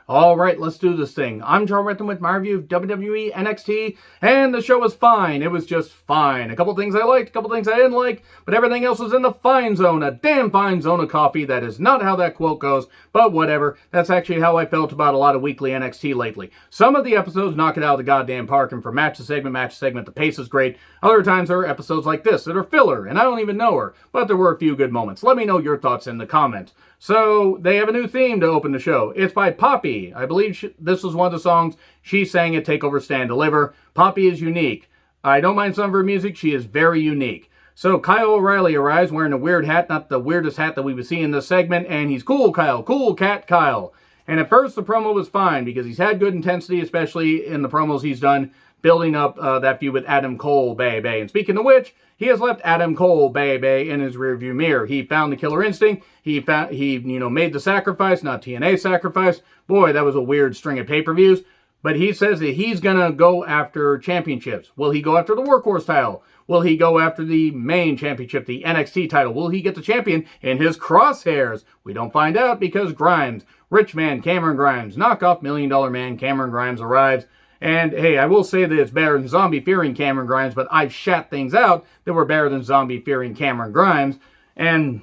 Alright, let's do this thing. I'm John Renton with my review of WWE NXT, and the show was fine. It was just fine. A couple things I liked, a couple things I didn't like, but everything else was in the fine zone. A damn fine zone of coffee. That is not how that quote goes, but whatever. That's actually how I felt about a lot of weekly NXT lately. Some of the episodes knock it out of the goddamn park, and for match to segment, the pace is great. Other times there are episodes like this that are filler, and I don't even know her, but there were a few good moments. Let me know your thoughts in the comments. So, they have a new theme to open the show. It's by Poppy. I believe this was one of the songs she sang at TakeOver Stand Deliver. Poppy is unique. I don't mind some of her music. She is very unique. So, Kyle O'Reilly arrives wearing a weird hat, not the weirdest hat that we would see in this segment, and he's cool Kyle, cool cat Kyle. And at first, the promo was fine, because he's had good intensity, especially in the promos he's done, building up that feud with Adam Cole, baby. And speaking of which, he has left Adam Cole, baby, in his rearview mirror. He found the killer instinct. He made the sacrifice, not TNA sacrifice. Boy, that was a weird string of pay-per-views. But he says that he's going to go after championships. Will he go after the Workhorse title? Will he go after the main championship, the NXT title? Will he get the champion in his crosshairs? We don't find out because Grimes, rich man Cameron Grimes, knockoff $1 Million Man Cameron Grimes arrives. And, hey, I will say that it's better than zombie-fearing Cameron Grimes, but I've shat things out that were better than zombie-fearing Cameron Grimes. And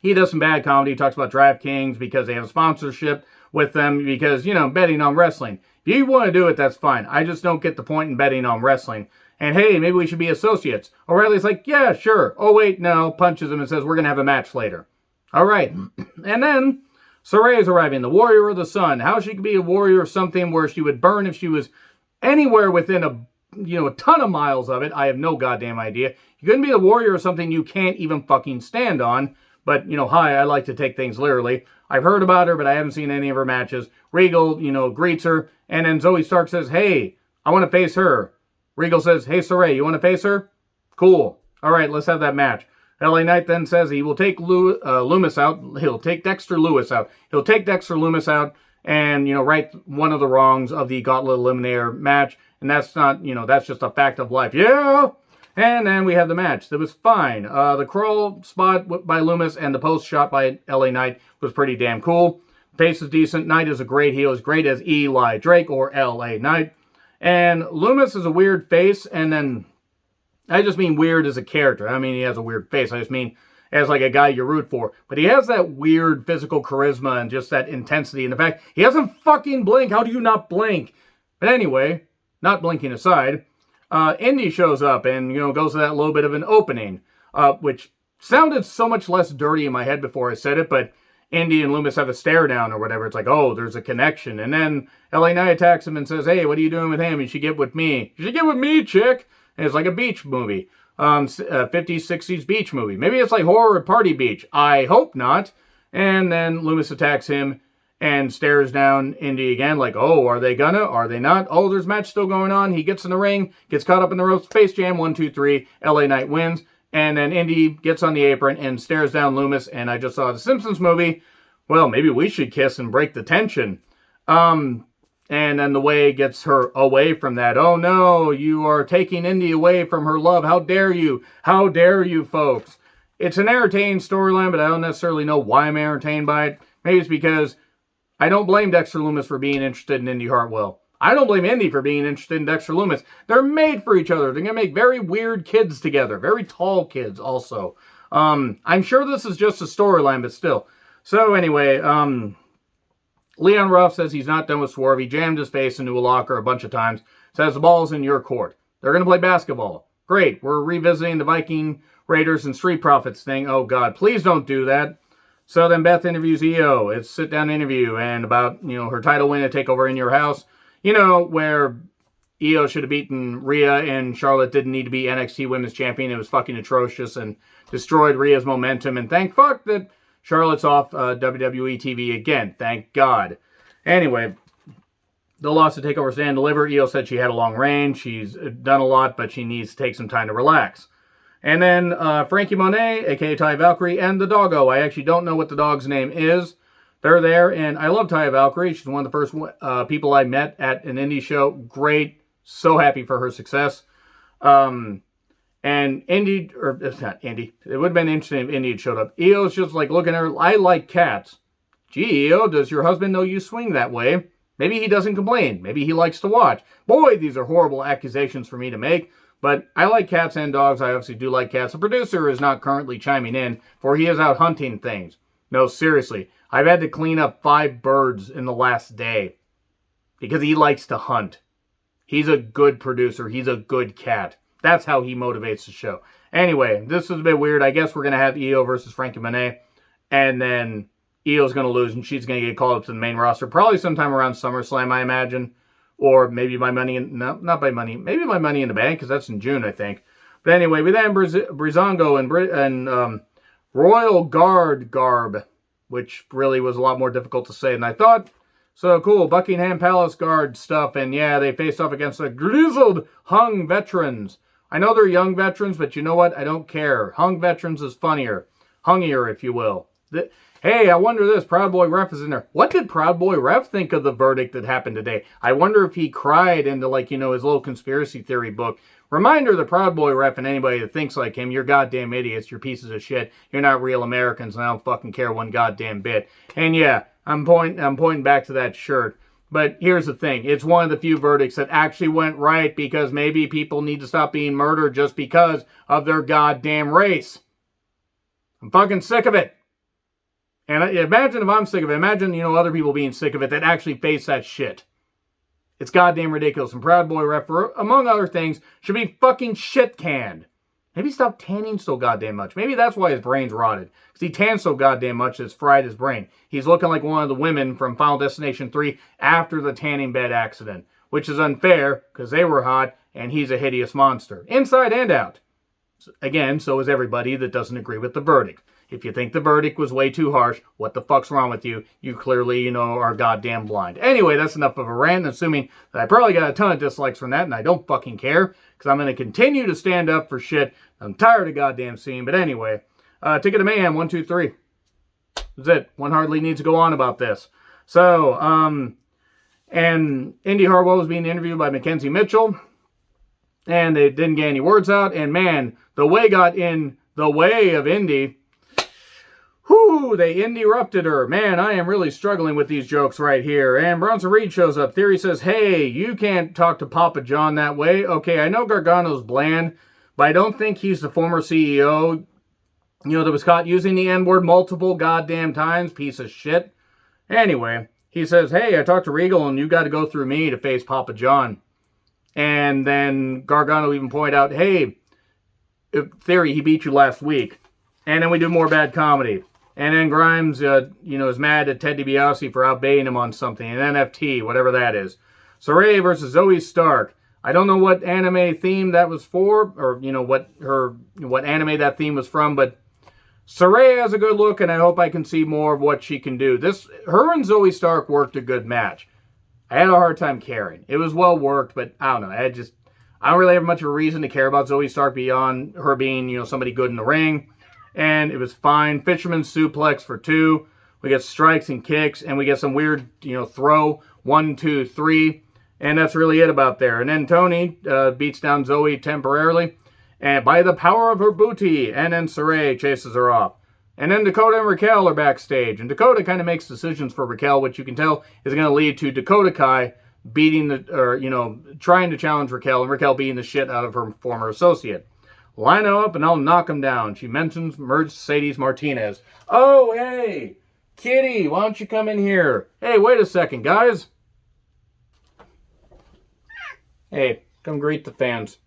he does some bad comedy. He talks about DraftKings because they have a sponsorship with them because, betting on wrestling. If you want to do it, that's fine. I just don't get the point in betting on wrestling. And, hey, maybe we should be associates. O'Reilly's like, yeah, sure. Oh, wait, no. Punches him and says, we're going to have a match later. All right. And then Sarray is arriving, the warrior of the sun. How she could be a warrior of something where she would burn if she was anywhere within a ton of miles of it, I have no goddamn idea. You couldn't be the warrior of something you can't even fucking stand on. But, hi, I like to take things literally. I've heard about her, but I haven't seen any of her matches. Regal, greets her. And then Zoe Stark says, hey, I want to face her. Regal says, hey, Sarray, you want to face her? Cool. All right, let's have that match. LA Knight then says he will take Loomis out. He'll take Dexter Loomis out. He'll take Dexter Loomis out and, right one of the wrongs of the Gauntlet Eliminator match. And that's not, that's just a fact of life. Yeah! And then we have the match. That was fine. The crawl spot by Loomis and the post shot by LA Knight was pretty damn cool. Pace is decent. Knight is a great heel. As great as Eli Drake or LA Knight. And Loomis is a weird face. And then I just mean weird as a character. I mean, he has a weird face. I just mean as like a guy you root for. But he has that weird physical charisma and just that intensity. And the fact he doesn't fucking blink. How do you not blink? But anyway, not blinking aside, Indy shows up and, goes to that little bit of an opening, which sounded so much less dirty in my head before I said it. But Indy and Loomis have a stare down or whatever. It's like, oh, there's a connection. And then LA Knight attacks him and says, hey, what are you doing with him? You should get with me. You should get with me, chick. And it's like a beach movie. 50s, 60s beach movie. Maybe it's like Horror at Party Beach. I hope not. And then Loomis attacks him and stares down Indy again like, oh, are they gonna? Are they not? Oh, there's a match still going on. He gets in the ring, gets caught up in the ropes, face jam, 1, 2, 3. LA Knight wins. And then Indy gets on the apron and stares down Loomis. And I just saw the Simpsons movie. Well, maybe we should kiss and break the tension. And then the Way gets her away from that. Oh no, you are taking Indy away from her love. How dare you? How dare you, folks? It's an entertaining storyline, but I don't necessarily know why I'm entertained by it. Maybe it's because I don't blame Dexter Loomis for being interested in Indy Hartwell. I don't blame Indy for being interested in Dexter Loomis. They're made for each other. They're going to make very weird kids together. Very tall kids also. I'm sure this is just a storyline, but still. So anyway, Leon Ruff says he's not done with Swerve. He jammed his face into a locker a bunch of times. Says the ball's in your court. They're going to play basketball. Great. We're revisiting the Viking Raiders and Street Profits thing. Oh, God. Please don't do that. So then Beth interviews EO. It's a sit-down interview and about, her title win at TakeOver in Your House. Where EO should have beaten Rhea and Charlotte didn't need to be NXT Women's Champion. It was fucking atrocious and destroyed Rhea's momentum. And thank fuck that Charlotte's off WWE TV again. Thank God. Anyway, the loss to TakeOver Stand Deliver. EO said she had a long reign. She's done a lot, but she needs to take some time to relax. And then Frankie Monet, a.k.a. Ty Valkyrie, and the doggo. I actually don't know what the dog's name is. They're there, and I love Ty Valkyrie. She's one of the first people I met at an indie show. Great. So happy for her success. And Indy, or it's not Indy. It would have been interesting if Indy had showed up. EO's just like looking at her. I like cats. Gee, Io, does your husband know you swing that way? Maybe he doesn't complain. Maybe he likes to watch. Boy, these are horrible accusations for me to make. But I like cats and dogs. I obviously do like cats. The producer is not currently chiming in, for he is out hunting things. No, seriously. I've had to clean up 5 birds in the last day. Because he likes to hunt. He's a good producer. He's a good cat. That's how he motivates the show. Anyway, this is a bit weird. I guess we're going to have Io versus Frankie Monet. And then Io's going to lose, and she's going to get called up to the main roster. Probably sometime around SummerSlam, I imagine. Or maybe by Money in... No, not by Money. Maybe by Money in the Bank, because that's in June, I think. But anyway, we then Breezango and Royal Guard Garb, which really was a lot more difficult to say than I thought. So cool, Buckingham Palace Guard stuff, and yeah, they faced off against the grizzled Hung veterans. I know they're young veterans, but you know what? I don't care. Hung veterans is funnier. Hungier, if you will. Hey, I wonder this. Proud Boy Ref is in there. What did Proud Boy Ref think of the verdict that happened today? I wonder if he cried into, like, his little conspiracy theory book. Reminder, the Proud Boy Ref and anybody that thinks like him, you're goddamn idiots. You're pieces of shit. You're not real Americans, and I don't fucking care one goddamn bit. And yeah, I'm pointing back to that shirt. But here's the thing. It's one of the few verdicts that actually went right because maybe people need to stop being murdered just because of their goddamn race. I'm fucking sick of it. And imagine if I'm sick of it. Imagine, other people being sick of it that actually face that shit. It's goddamn ridiculous. And Proud Boy Ref, among other things, should be fucking shit canned. Maybe stop tanning so goddamn much. Maybe that's why his brain's rotted. Because he tans so goddamn much that it's fried his brain. He's looking like one of the women from Final Destination 3 after the tanning bed accident. Which is unfair, because they were hot, and he's a hideous monster. Inside and out. Again, so is everybody that doesn't agree with the verdict. If you think the verdict was way too harsh, what the fuck's wrong with you? You clearly, are goddamn blind. Anyway, that's enough of a rant, assuming that I probably got a ton of dislikes from that, and I don't fucking care, because I'm going to continue to stand up for shit. I'm tired of goddamn seeing, but anyway. Ticket to Mayhem, 1, 2, 3. That's it. One hardly needs to go on about this. So, and Indy Hartwell was being interviewed by Mackenzie Mitchell, and they didn't get any words out, and man, the way got in the way of Indy. Whew, they interrupted her. Man, I am really struggling with these jokes right here. And Bronson Reed shows up. Theory says, hey, you can't talk to Papa John that way. Okay, I know Gargano's bland, but I don't think he's the former CEO, that was caught using the N-word multiple goddamn times. Piece of shit. Anyway, he says, hey, I talked to Regal, and you got to go through me to face Papa John. And then Gargano even pointed out, hey, Theory, he beat you last week. And then we do more bad comedy. And then Grimes, is mad at Ted DiBiase for outbaying him on something. An NFT, whatever that is. Sarray versus Zoe Stark. I don't know what anime theme that was for, or, what anime that theme was from, but Sarray has a good look, and I hope I can see more of what she can do. Her and Zoe Stark worked a good match. I had a hard time caring. It was well worked, but I don't know. I don't really have much of a reason to care about Zoe Stark beyond her being, somebody good in the ring. And it was fine. Fisherman's suplex for 2. We get strikes and kicks, and we get some weird, throw. 1, 2, 3. And that's really it about there. And then Tony beats down Zoe temporarily. And by the power of her booty. And then Sarray chases her off. And then Dakota and Raquel are backstage. And Dakota kind of makes decisions for Raquel, which you can tell is going to lead to Dakota Kai trying to challenge Raquel, and Raquel beating the shit out of her former associate. Line her up and I'll knock him down. She mentions Mercedes Martinez. Oh, hey, Kitty, why don't you come in here? Hey, wait a second, guys. Hey, come greet the fans.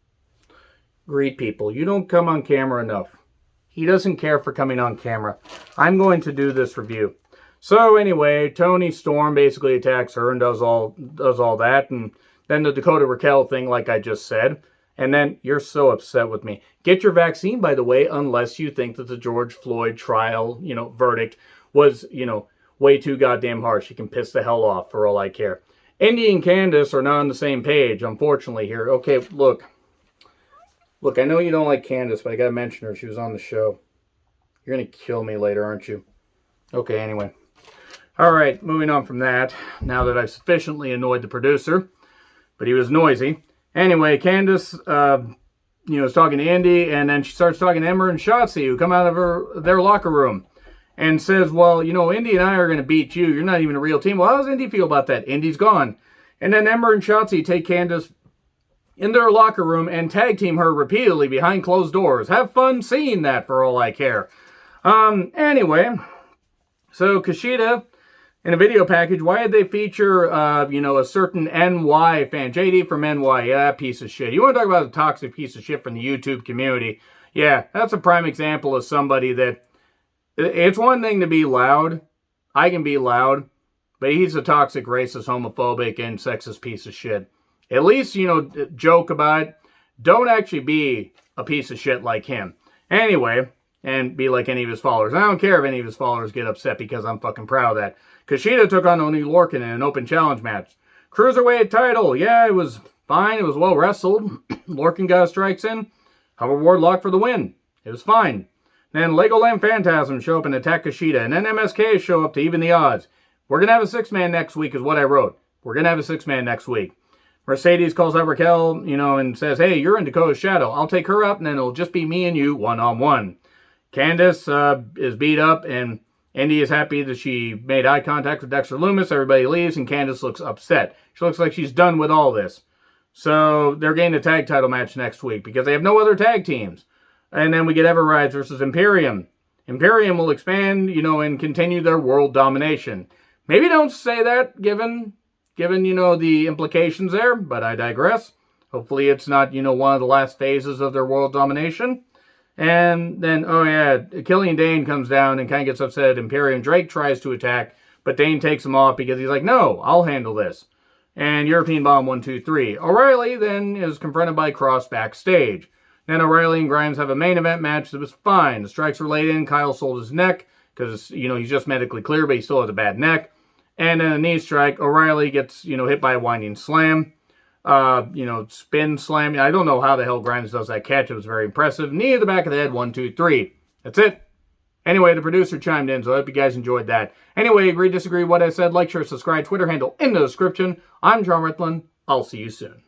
Greet people. You don't come on camera enough. He doesn't care for coming on camera. I'm going to do this review. So anyway, Tony Storm basically attacks her and does all that, and then the Dakota Raquel thing, like I just said. And then, you're so upset with me. Get your vaccine, by the way, unless you think that the George Floyd trial, verdict was, way too goddamn harsh. You can piss the hell off for all I care. Indy and Candice are not on the same page, unfortunately, here. Okay, look. Look, I know you don't like Candice, but I gotta mention her. She was on the show. You're gonna kill me later, aren't you? Okay, anyway. Alright, moving on from that. Now that I've sufficiently annoyed the producer. But he was noisy. Anyway, Candice, is talking to Indy, and then she starts talking to Ember and Shotzi, who come out of their locker room. and says, well, you know, Indy and I are going to beat you. You're not even a real team. Well, how does Indy feel about that? Indy's gone. And then Ember and Shotzi take Candice in their locker room and tag team her repeatedly behind closed doors. Have fun seeing that for all I care. Anyway, so Kushida in a video package, why did they feature, you know, a certain NY fan? JD from NY, yeah, that piece of shit. You want to talk about a toxic piece of shit from the YouTube community? Yeah, that's a prime example of somebody that, it's one thing to be loud. I can be loud, but he's a toxic, racist, homophobic, and sexist piece of shit. At least, you know, joke about it. Don't actually be a piece of shit like him. Anyway, and be like any of his followers. I don't care if any of his followers get upset because I'm fucking proud of that. Kushida took on Oni Lorcan in an open challenge match. Cruiserweight title. Yeah, it was fine. It was well wrestled. Lorcan got strikes in. Hover Wardlock for the win. It was fine. Then Legoland Phantasm show up and attack Kushida. And then MSK show up to even the odds. We're going to have a 6-man next week is what I wrote. We're going to have a 6-man next week. Mercedes calls out Raquel, you know, and says, hey, you're in Dakota's shadow. I'll take her up, and then it'll just be me and you one-on-one. Candice is beat up, and Indy is happy that she made eye contact with Dexter Lumis. Everybody leaves, and Candice looks upset. She looks like she's done with all this. So they're getting a tag title match next week because they have no other tag teams. And then we get Everrise versus Imperium. Imperium will expand, you know, and continue their world domination. Maybe don't say that, given, you know, the implications there, but I digress. Hopefully it's not, you know, one of the last phases of their world domination. And then, oh yeah, Killian Dane comes down and kind of gets upset at Imperium. Drake tries to attack, but Dane takes him off because he's like, no, I'll handle this. And European Bomb 1, 2, 3. O'Reilly then is confronted by Cross backstage. Then O'Reilly and Grimes have a main event match that was fine. The strikes were laid in. Kyle sold his neck because, you know, he's just medically clear, but he still has a bad neck. And then a knee strike. O'Reilly gets, you know, hit by a winding slam. You know, spin slam. I don't know how the hell Grimes does that catch. It was very impressive. Knee to the back of the head. 1, 2, 3. That's it. Anyway, the producer chimed in, so I hope you guys enjoyed that. Anyway, agree, disagree, what I said, like, share, subscribe, Twitter handle in the description. I'm John Ritlin. I'll see you soon.